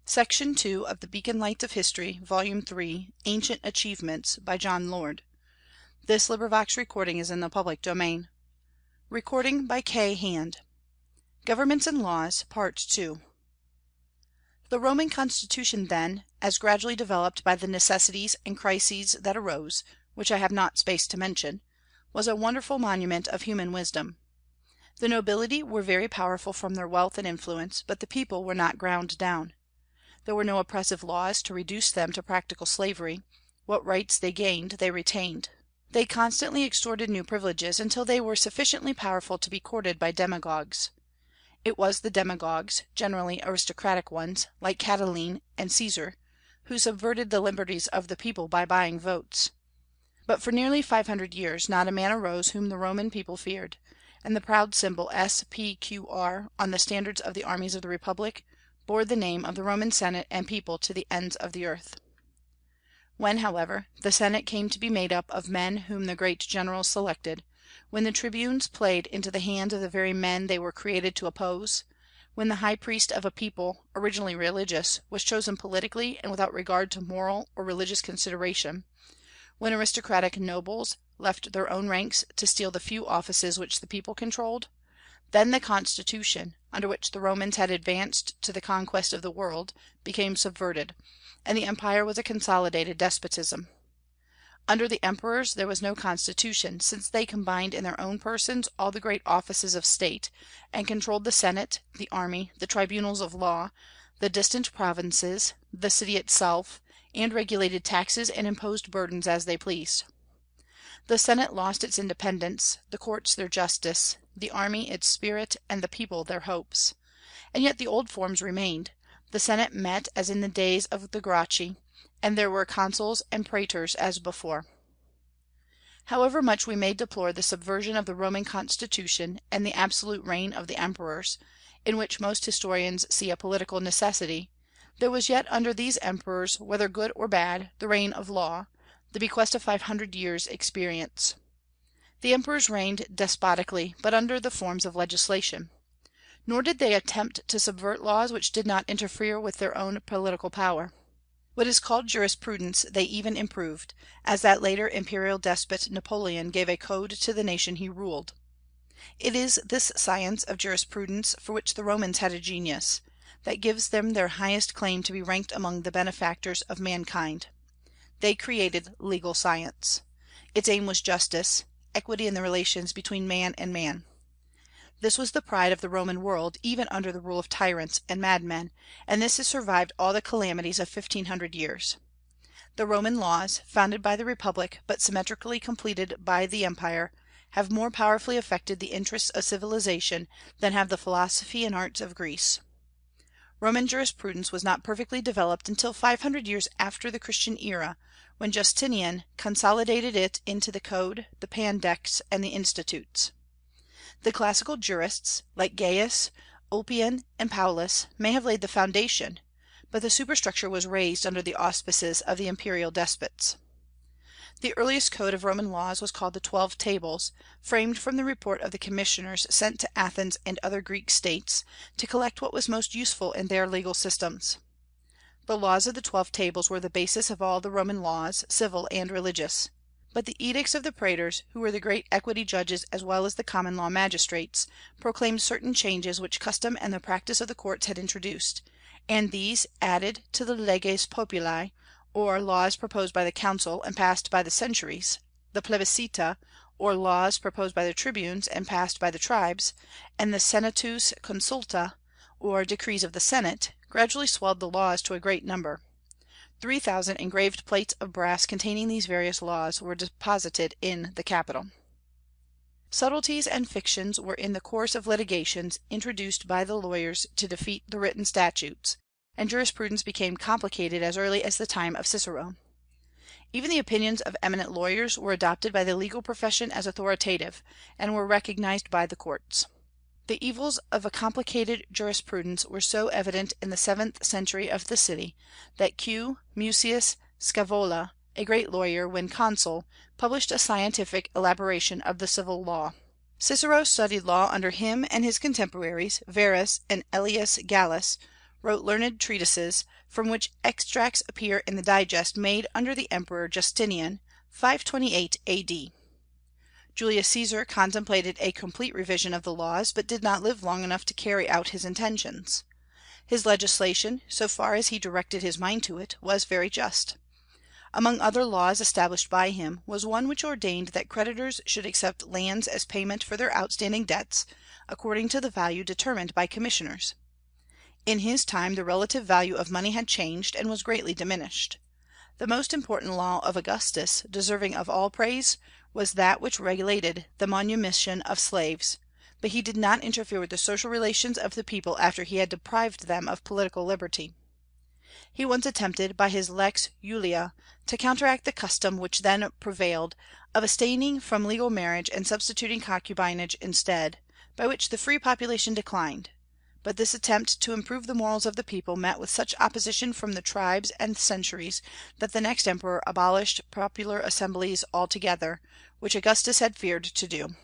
Section 2 of the Beacon Lights of History, Volume 3, Ancient Achievements, by John Lord. This recording is in the public domain. Recording by K. Hand. Governments and Laws, Part 2. The Roman constitution, then, as gradually developed by the necessities and crises that arose, which I have not space to mention, was a wonderful monument of human wisdom. The nobility were very powerful from their wealth and influence, but the people were not ground down. There were no oppressive laws to reduce them to practical slavery; what rights they gained they retained. They constantly extorted new privileges, until they were sufficiently powerful to be courted by demagogues. It was the demagogues, generally aristocratic ones, like Catiline and Caesar, who subverted the liberties of the people by buying votes. But for nearly 500 years not a man arose whom the Roman people feared, and the proud symbol SPQR on the standards of the armies of the Republic bore the name of the Roman Senate and people to the ends of the earth. When, however, the Senate came to be made up of men whom the great generals selected, when the tribunes played into the hands of the very men they were created to oppose, when the high priest of a people, originally religious, was chosen politically and without regard to moral or religious consideration, when aristocratic nobles left their own ranks to steal the few offices which the people controlled, then the constitution, under which the Romans had advanced to the conquest of the world, became subverted, and the empire was a consolidated despotism. Under the emperors there was no constitution, since they combined in their own persons all the great offices of state, and controlled the Senate, the army, the tribunals of law, the distant provinces, the city itself, and regulated taxes and imposed burdens as they pleased. The Senate lost its independence, the courts their justice, the army its spirit, and the people their hopes. And yet the old forms remained. The Senate met as in the days of the Gracchi, and there were consuls and praetors as before. However much we may deplore the subversion of the Roman constitution and the absolute reign of the emperors, in which most historians see a political necessity, there was yet under these emperors, whether good or bad, the reign of law, the bequest of 500 years' experience. The emperors reigned despotically, but under the forms of legislation. Nor did they attempt to subvert laws which did not interfere with their own political power. What is called jurisprudence they even improved, as that later imperial despot Napoleon gave a code to the nation he ruled. It is this science of jurisprudence for which the Romans had a genius, that gives them their highest claim to be ranked among the benefactors of mankind. They created legal science. Its aim was justice, equity in the relations between man and man. This was the pride of the Roman world, even under the rule of tyrants and madmen, and this has survived all the calamities of 1500 years. The Roman laws, founded by the Republic but symmetrically completed by the Empire, have more powerfully affected the interests of civilization than have the philosophy and arts of Greece. Roman jurisprudence was not perfectly developed until 500 years after the Christian era, when Justinian consolidated it into the Code, the Pandects, and the Institutes. The classical jurists, like Gaius, Ulpian, and Paulus, may have laid the foundation, but the superstructure was raised under the auspices of the imperial despots. The earliest code of Roman laws was called the 12 Tables, framed from the report of the commissioners sent to Athens and other Greek states, to collect what was most useful in their legal systems. The laws of the 12 Tables were the basis of all the Roman laws, civil and religious. But the edicts of the praetors, who were the great equity judges as well as the common law magistrates, proclaimed certain changes which custom and the practice of the courts had introduced, and these, added to the leges populi, or laws proposed by the council and passed by the centuries, the plebiscita, or laws proposed by the tribunes and passed by the tribes, and the senatus consulta, or decrees of the Senate, gradually swelled the laws to a great number. 3,000 engraved plates of brass containing these various laws were deposited in the Capitol. Subtleties and fictions were in the course of litigations introduced by the lawyers to defeat the written statutes, and jurisprudence became complicated as early as the time of Cicero. Even the opinions of eminent lawyers were adopted by the legal profession as authoritative, and were recognized by the courts. The evils of a complicated jurisprudence were so evident in the 7th century of the city, that Q. Mucius Scaevola, a great lawyer, when consul, published a scientific elaboration of the civil law. Cicero studied law under him, and his contemporaries, Verus and Aelius Gallus, wrote learned treatises, from which extracts appear in the digest made under the Emperor Justinian, 528 A.D. Julius Caesar contemplated a complete revision of the laws, but did not live long enough to carry out his intentions. His legislation, so far as he directed his mind to it, was very just. Among other laws established by him was one which ordained that creditors should accept lands as payment for their outstanding debts, according to the value determined by commissioners. In his time the relative value of money had changed, and was greatly diminished. The most important law of Augustus, deserving of all praise, was that which regulated the manumission of slaves; but he did not interfere with the social relations of the people after he had deprived them of political liberty. He once attempted, by his Lex Julia, to counteract the custom which then prevailed of abstaining from legal marriage and substituting concubinage instead, by which the free population declined; but this attempt to improve the morals of the people met with such opposition from the tribes and centuries that the next emperor abolished popular assemblies altogether, which Augustus had feared to do.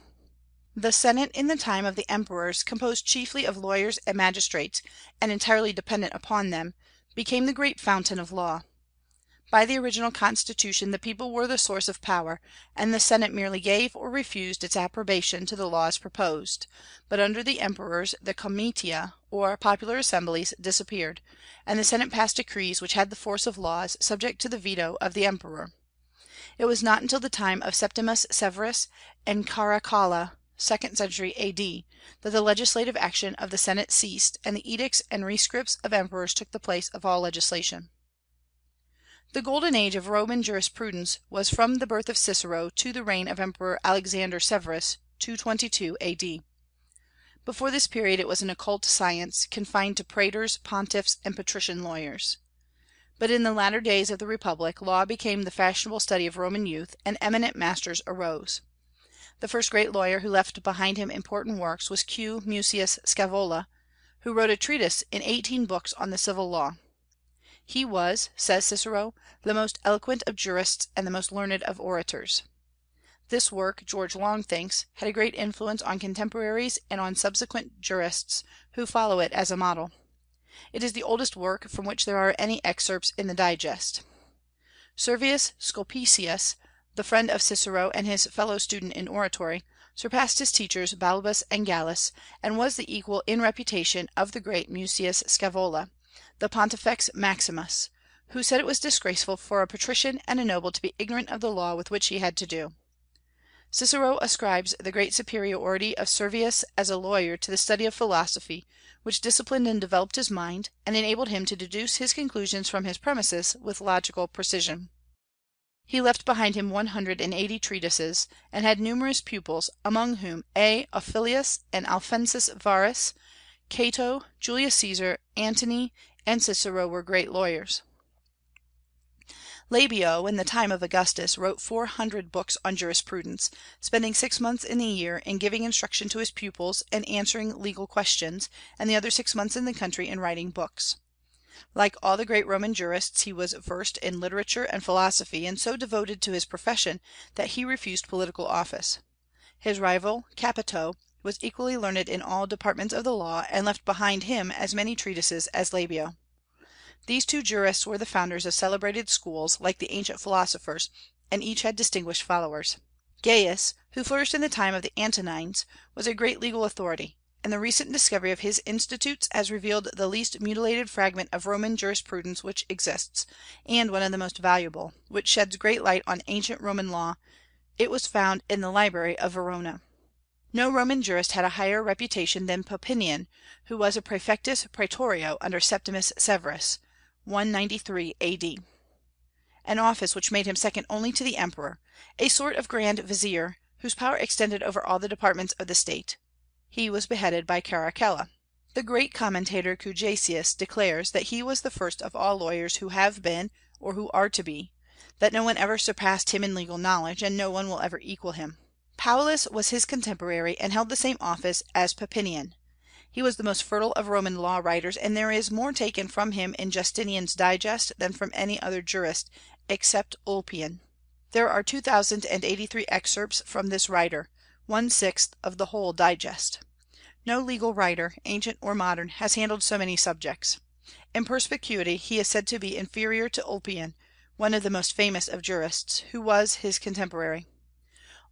The Senate in the time of the emperors, composed chiefly of lawyers and magistrates, and entirely dependent upon them, became the great fountain of law. By the original constitution the people were the source of power, and the Senate merely gave or refused its approbation to the laws proposed; but under the emperors the comitia, or popular assemblies, disappeared, and the Senate passed decrees which had the force of laws, subject to the veto of the emperor. It was not until the time of Septimus Severus and Caracalla, 2nd century A.D., that the legislative action of the Senate ceased, and the edicts and rescripts of emperors took the place of all legislation. The golden age of Roman jurisprudence was from the birth of Cicero to the reign of Emperor Alexander Severus, 222 A.D. Before this period it was an occult science, confined to praetors, pontiffs, and patrician lawyers. But in the latter days of the Republic law became the fashionable study of Roman youth, and eminent masters arose. The first great lawyer who left behind him important works was Q. Mucius Scaevola, who wrote a treatise in 18 books on the civil law. He was, says Cicero, the most eloquent of jurists and the most learned of orators. This work, George Long thinks, had a great influence on contemporaries and on subsequent jurists who follow it as a model. It is the oldest work from which there are any excerpts in the Digest. Servius Sulpicius, the friend of Cicero and his fellow student in oratory, surpassed his teachers Balbus and Gallus, and was the equal in reputation of the great Mucius Scaevola, the Pontifex Maximus, who said it was disgraceful for a patrician and a noble to be ignorant of the law with which he had to do. Cicero ascribes the great superiority of Servius as a lawyer to the study of philosophy, which disciplined and developed his mind, and enabled him to deduce his conclusions from his premises with logical precision. He left behind him 180 treatises, and had numerous pupils, among whom A. Ophelius and Alfenus Varus, Cato, Julius Caesar, Antony, and Cicero were great lawyers. Labeo, in the time of Augustus, wrote 400 books on jurisprudence, spending 6 months in the year in giving instruction to his pupils and answering legal questions, and the other 6 months in the country in writing books. Like all the great Roman jurists, he was versed in literature and philosophy, and so devoted to his profession that he refused political office. His rival, Capito, was equally learned in all departments of the law, and left behind him as many treatises as Labeo. These two jurists were the founders of celebrated schools, like the ancient philosophers, and each had distinguished followers. Gaius, who flourished in the time of the Antonines, was a great legal authority, and the recent discovery of his Institutes has revealed the least mutilated fragment of Roman jurisprudence which exists, and one of the most valuable, which sheds great light on ancient Roman law. It was found in the library of Verona. No Roman jurist had a higher reputation than Papinian, who was a praefectus praetorio under Septimus Severus, 193 A.D., an office which made him second only to the emperor, a sort of grand vizier, whose power extended over all the departments of the state. He was beheaded by Caracalla. The great commentator Cujacius declares that he was the first of all lawyers who have been, or who are to be; that no one ever surpassed him in legal knowledge, and no one will ever equal him. Paulus was his contemporary, and held the same office as Papinian. He was the most fertile of Roman law writers, and there is more taken from him in Justinian's Digest than from any other jurist, except Ulpian. There are 2,083 excerpts from this writer, 1/6 of the whole Digest. No legal writer, ancient or modern, has handled so many subjects. In perspicuity he is said to be inferior to Ulpian, one of the most famous of jurists, who was his contemporary.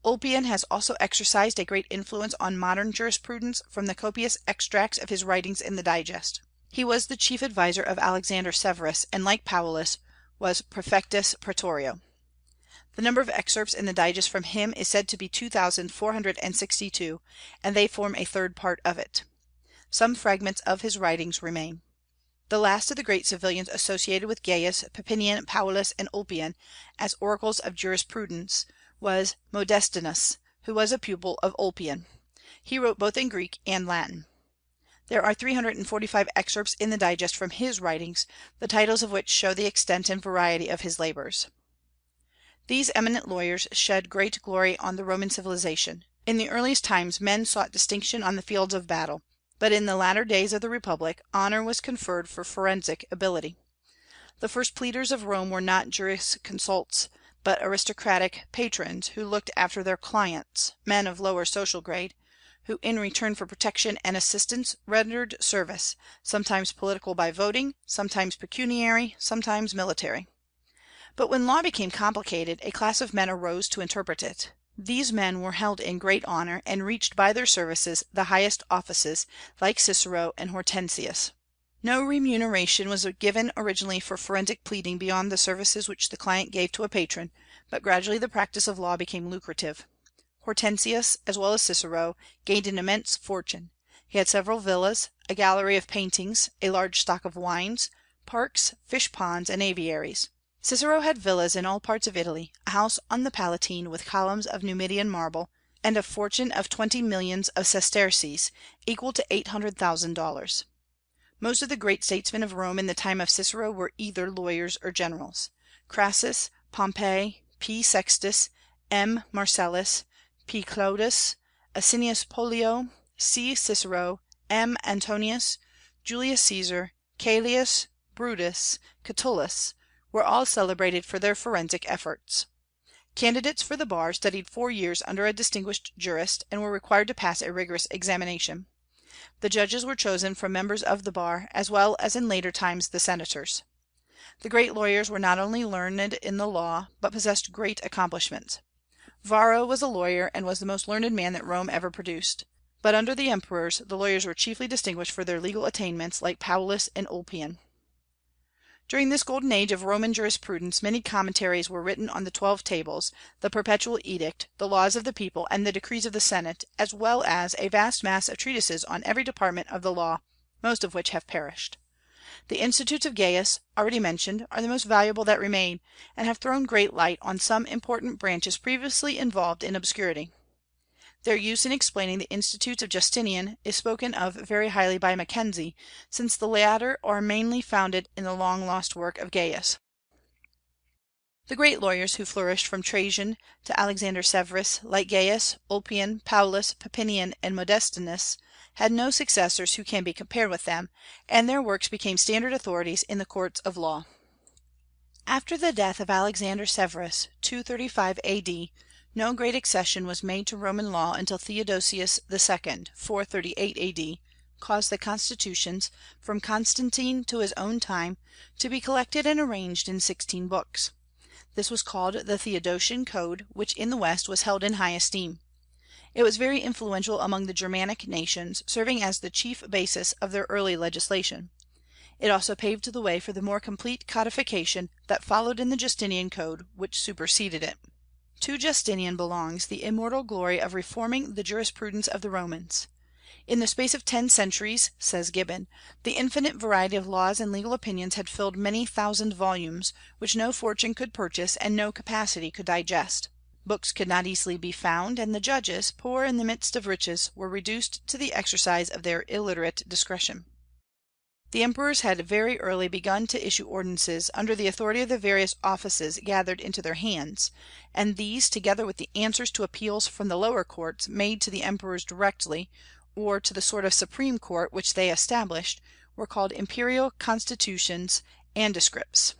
Ulpian has also exercised a great influence on modern jurisprudence from the copious extracts of his writings in the Digest. He was the chief adviser of Alexander Severus, and like Paulus was praefectus praetorio. The number of excerpts in the Digest from him is said to be 2,462, and they form a third part of it. Some fragments of his writings remain. The last of the great civilians associated with Gaius, Papinian, Paulus, and Ulpian as oracles of jurisprudence was Modestinus, who was a pupil of Ulpian. He wrote both in Greek and Latin. There are 345 excerpts in the Digest from his writings, the titles of which show the extent and variety of his labors. These eminent lawyers shed great glory on the Roman civilization. In the earliest times men sought distinction on the fields of battle, but in the latter days of the Republic honor was conferred for forensic ability. The first pleaders of Rome were not jurisconsults, but aristocratic patrons who looked after their clients, men of lower social grade, who in return for protection and assistance rendered service, sometimes political by voting, sometimes pecuniary, sometimes military. But when law became complicated, a class of men arose to interpret it. These men were held in great honor, and reached by their services the highest offices, like Cicero and Hortensius. No remuneration was given originally for forensic pleading beyond the services which the client gave to a patron, but gradually the practice of law became lucrative. Hortensius, as well as Cicero, gained an immense fortune. He had several villas, a gallery of paintings, a large stock of wines, parks, fish ponds, and aviaries. Cicero had villas in all parts of Italy, a house on the Palatine with columns of Numidian marble, and a fortune of 20 millions of sesterces, equal to $800,000. Most of the great statesmen of Rome in the time of Cicero were either lawyers or generals. Crassus, Pompey, P. Sextus, M. Marcellus, P. Clodius, Asinius Pollio, C. Cicero, M. Antonius, Julius Caesar, Caelius, Brutus, Catullus, were all celebrated for their forensic efforts. Candidates for the bar studied 4 years under a distinguished jurist, and were required to pass a rigorous examination. The judges were chosen from members of the bar, as well as in later times the senators. The great lawyers were not only learned in the law, but possessed great accomplishments. Varro was a lawyer, and was the most learned man that Rome ever produced. But under the emperors the lawyers were chiefly distinguished for their legal attainments, like Paulus and Ulpian. During this golden age of Roman jurisprudence many commentaries were written on the 12 Tables, the Perpetual Edict, the laws of the people, and the decrees of the Senate, as well as a vast mass of treatises on every department of the law, most of which have perished. The Institutes of Gaius, already mentioned, are the most valuable that remain, and have thrown great light on some important branches previously involved in obscurity. Their use in explaining the Institutes of Justinian is spoken of very highly by Mackenzie, since the latter are mainly founded in the long lost work of Gaius. The great lawyers who flourished from Trajan to Alexander Severus, like Gaius, Ulpian, Paulus, Papinian, and Modestinus, had no successors who can be compared with them, and their works became standard authorities in the courts of law. After the death of Alexander Severus, 235 A.D., no great accession was made to Roman law until Theodosius II. 438 A.D. caused the constitutions, from Constantine to his own time, to be collected and arranged in 16 books. This was called the Theodosian Code, which in the West was held in high esteem. It was very influential among the Germanic nations, serving as the chief basis of their early legislation. It also paved the way for the more complete codification that followed in the Justinian Code, which superseded it. To Justinian belongs the immortal glory of reforming the jurisprudence of the Romans. In the space of 10 centuries, says Gibbon, the infinite variety of laws and legal opinions had filled many thousand volumes, which no fortune could purchase and no capacity could digest. Books could not easily be found, and the judges, poor in the midst of riches, were reduced to the exercise of their illiterate discretion. The emperors had very early begun to issue ordinances under the authority of the various offices gathered into their hands, and these, together with the answers to appeals from the lower courts made to the emperors directly, or to the sort of supreme court which they established, were called imperial constitutions and descripts.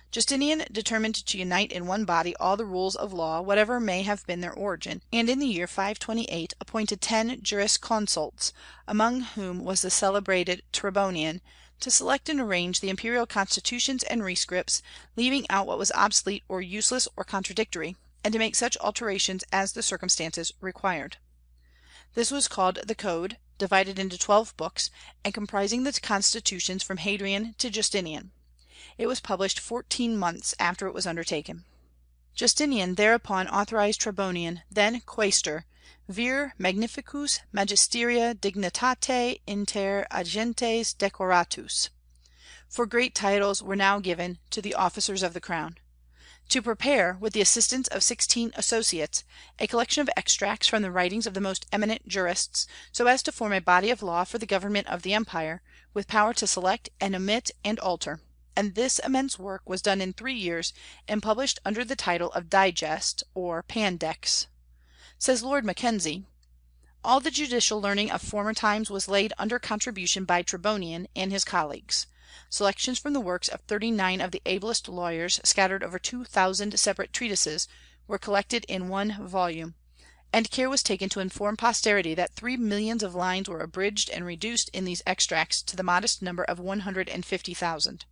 Justinian determined to unite in one body all the rules of law, whatever may have been their origin, and in the year 528 appointed 10 jurisconsults, among whom was the celebrated Tribonian, to select and arrange the imperial constitutions and rescripts, leaving out what was obsolete or useless or contradictory, and to make such alterations as the circumstances required. This was called the Code, divided into 12 books, and comprising the constitutions from Hadrian to Justinian. It was published 14 months after it was undertaken. Justinian thereupon authorized Tribonian, then quaestor, vir magnificus magisteria dignitate inter agentes decoratus, for great titles were now given to the officers of the crown, to prepare, with the assistance of 16 associates, a collection of extracts from the writings of the most eminent jurists, so as to form a body of law for the government of the empire, with power to select and omit and alter. And this immense work was done in 3 years, and published under the title of Digest, or Pandex. Says Lord Mackenzie, "All the judicial learning of former times was laid under contribution by Tribonian and his colleagues. Selections from the works of 39 of the ablest lawyers, scattered over 2,000 separate treatises, were collected in one volume, and care was taken to inform posterity that 3 millions of lines were abridged and reduced in these extracts to the modest number of 150,000.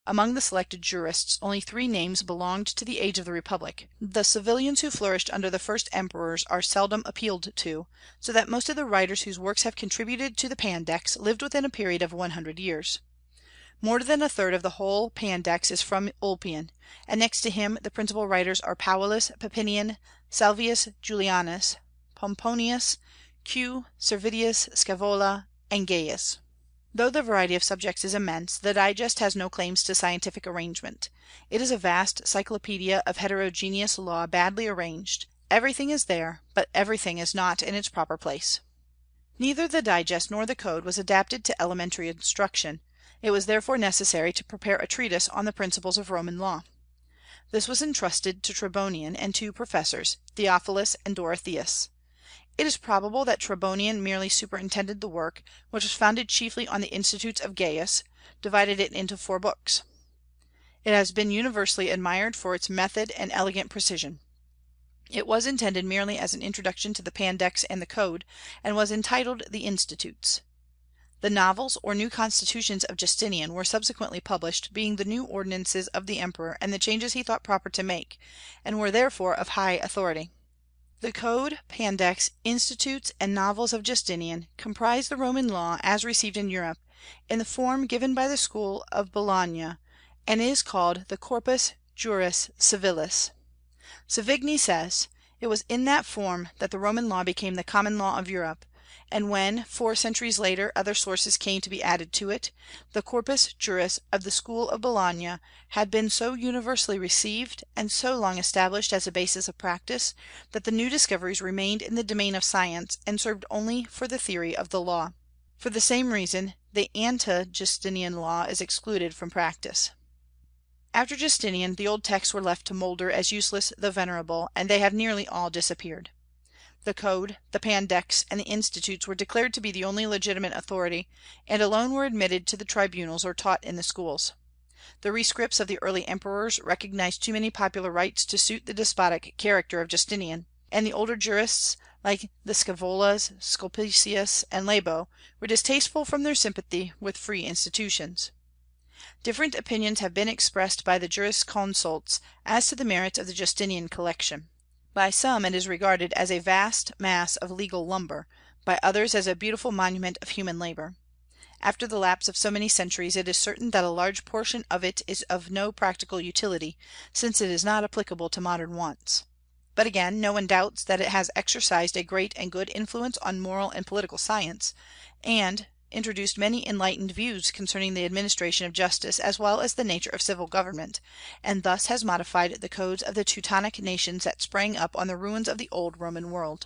Among the selected jurists, only 3 names belonged to the age of the Republic. The civilians who flourished under the first emperors are seldom appealed to, so that most of the writers whose works have contributed to the Pandex lived within a period of 100 years. More than a third of the whole Pandex is from Ulpian, and next to him the principal writers are Paulus, Papinian, Salvius Julianus, Pomponius, Q. Servidius Scaevola, and Gaius. Though the variety of subjects is immense, the Digest has no claims to scientific arrangement. It is a vast cyclopedia of heterogeneous law badly arranged. Everything is there, but everything is not in its proper place." Neither the Digest nor the Code was adapted to elementary instruction. It was therefore necessary to prepare a treatise on the principles of Roman law. This was entrusted to Tribonian and 2 professors, Theophilus and Dorotheus. It is probable that Tribonian merely superintended the work, which was founded chiefly on the Institutes of Gaius, divided it into 4 books. It has been universally admired for its method and elegant precision. It was intended merely as an introduction to the Pandex and the Code, and was entitled the Institutes. The novels or new constitutions of Justinian were subsequently published, being the new ordinances of the emperor and the changes he thought proper to make, and were therefore of high authority. The Code, Pandex, Institutes, and novels of Justinian comprise the Roman law as received in Europe, in the form given by the school of Bologna, and is called the Corpus Juris Civilis. Savigny says, "It was in that form that the Roman law became the common law of Europe, and when, 4 centuries later, other sources came to be added to it, the Corpus Juris of the school of Bologna had been so universally received, and so long established as a basis of practice, that the new discoveries remained in the domain of science, and served only for the theory of the law. For the same reason, the ante-Justinian law is excluded from practice." After Justinian, the old texts were left to molder as useless though venerable, and they have nearly all disappeared. The Code, the Pandex, and the Institutes were declared to be the only legitimate authority, and alone were admitted to the tribunals or taught in the schools. The rescripts of the early emperors recognized too many popular rights to suit the despotic character of Justinian, and the older jurists, like the Scaevolas, Sulpicius, and Labeo, were distasteful from their sympathy with free institutions. Different opinions have been expressed by the jurisconsults as to the merits of the Justinian collection. By some it is regarded as a vast mass of legal lumber, by others as a beautiful monument of human labor. After the lapse of so many centuries, it is certain that a large portion of it is of no practical utility, since it is not applicable to modern wants. But again, no one doubts that it has exercised a great and good influence on moral and political science, and introduced many enlightened views concerning the administration of justice as well as the nature of civil government, and thus has modified the codes of the Teutonic nations that sprang up on the ruins of the old Roman world.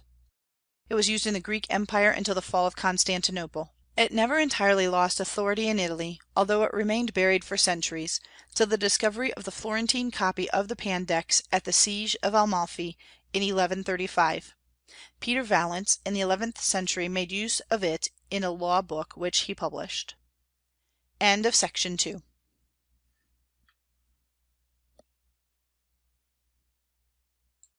It was used in the Greek Empire until the fall of Constantinople. It never entirely lost authority in Italy, although it remained buried for centuries, till the discovery of the Florentine copy of the Pandex at the siege of Amalfi in 1135. Peter Valence, in the 11th century, made use of it in a law book which he published. Section 2.